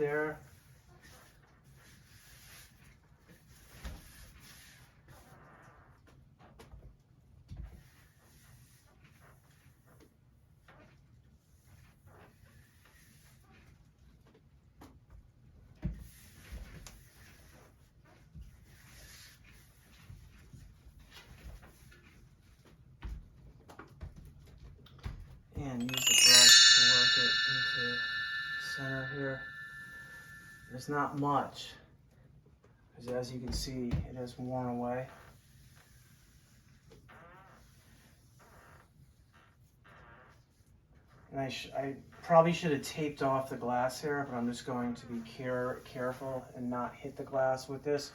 there. And use the brush to work it into the center here. There's not much, because as you can see, it has worn away. And I probably should have taped off the glass here, but I'm just going to be careful and not hit the glass with this.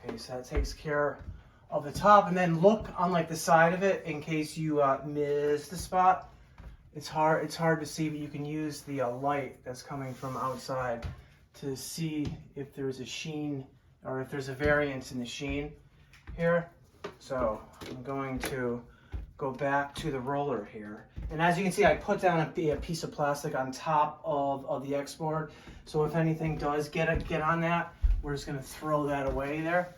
Okay, so that takes care of the top, and then look on like the side of it in case you miss the spot. It's hard to see, but you can use the light that's coming from outside to see if there's a sheen or if there's a variance in the sheen here. So I'm going to go back to the roller here, and as you can see, I put down a piece of plastic on top of the X-Board, so if anything does get on that, we're just going to throw that away there.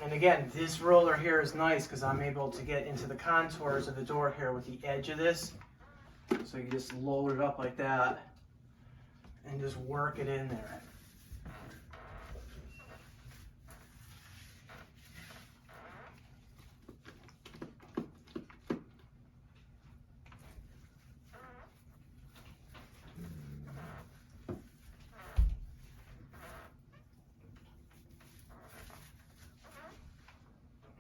And again, this roller here is nice because I'm able to get into the contours of the door here with the edge of this. So you just load it up like that and just work it in there.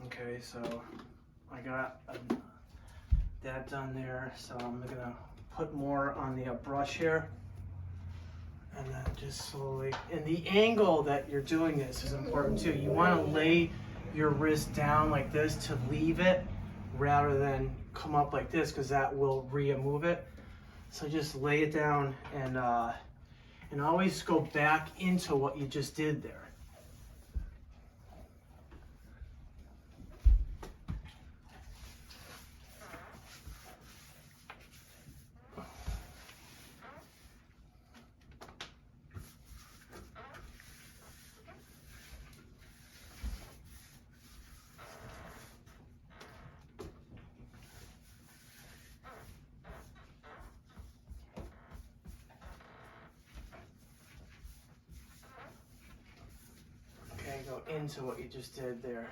Okay, so I got that done there, so I'm gonna put more on the brush here, and then just slowly, and the angle that you're doing this is important too. You want to lay your wrist down like this to leave it rather than come up like this, because that will remove it. So just lay it down and always go back into what you just did there. Go into what you just did there,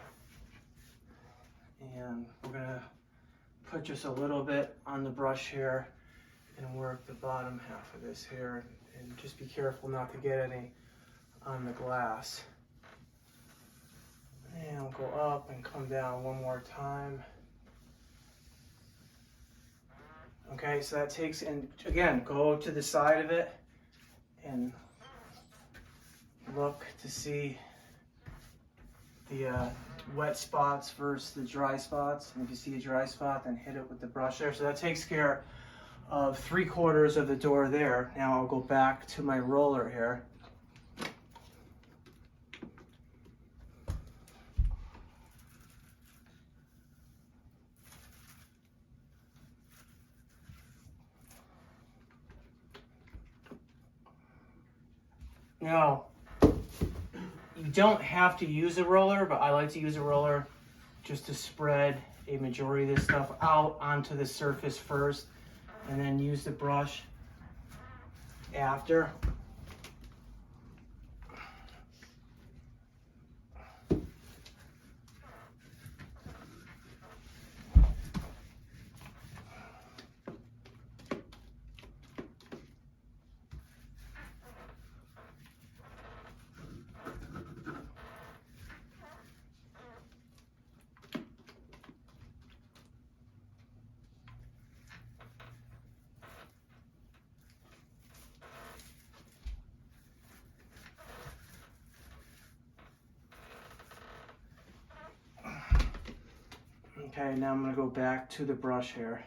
and we're gonna put just a little bit on the brush here and work the bottom half of this here, and just be careful not to get any on the glass. And we'll go up and come down one more time. Okay, so that takes, and again, go to the side of it and look to see the wet spots versus the dry spots. And if you see a dry spot, then hit it with the brush there. So that takes care of 3/4 of the door there. Now I'll go back to my roller here. Now, you don't have to use a roller, but I like to use a roller just to spread a majority of this stuff out onto the surface first, and then use the brush after. Okay, now I'm going to go back to the brush here.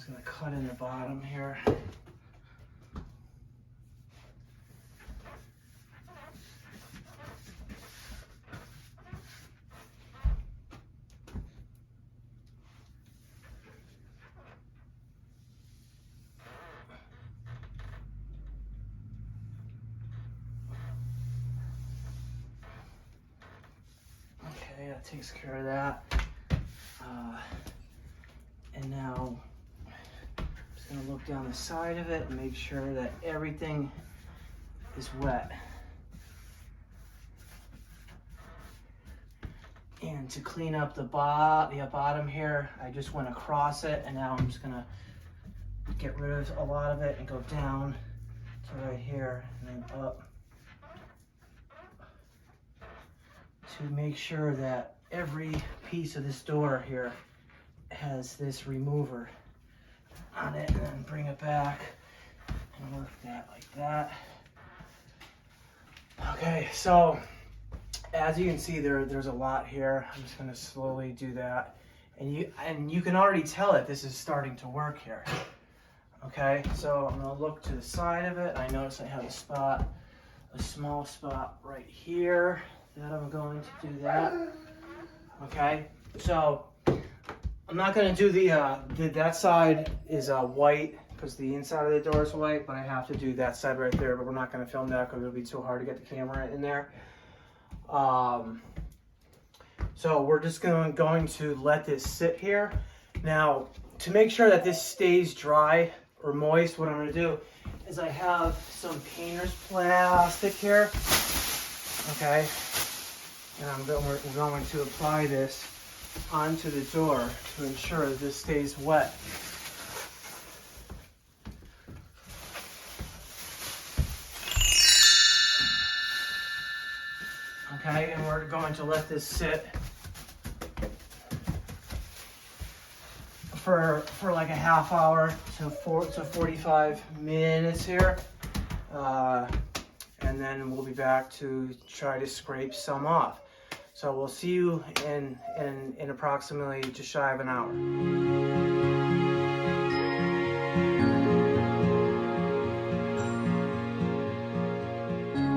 just gonna cut in the bottom here. Okay, that takes care of that. And now I'm just gonna look down the side of it and make sure that everything is wet. And to clean up the bottom here, I just went across it, and now I'm just gonna get rid of a lot of it and go down to right here and then up to make sure that every piece of this door here has this remover on it, and then bring it back and work that like that. Okay, so as you can see, there's a lot here. I'm just going to slowly do that, and you can already tell that this is starting to work here. Okay, so I'm going to look to the side of it. I notice I have a small spot right here that I'm going to do that. Okay, so I'm not going to do that side is white because the inside of the door is white, but I have to do that side right there, but we're not going to film that because it'll be too hard to get the camera in there. So we're just going to let this sit here. Now, to make sure that this stays dry or moist, what I'm going to do is I have some painter's plastic here. Okay, and we're going to apply this onto the door to ensure that this stays wet. Okay, and we're going to let this sit for like a half hour to 45 minutes here. And then we'll be back to try to scrape some off. So we'll see you in approximately just shy of an hour.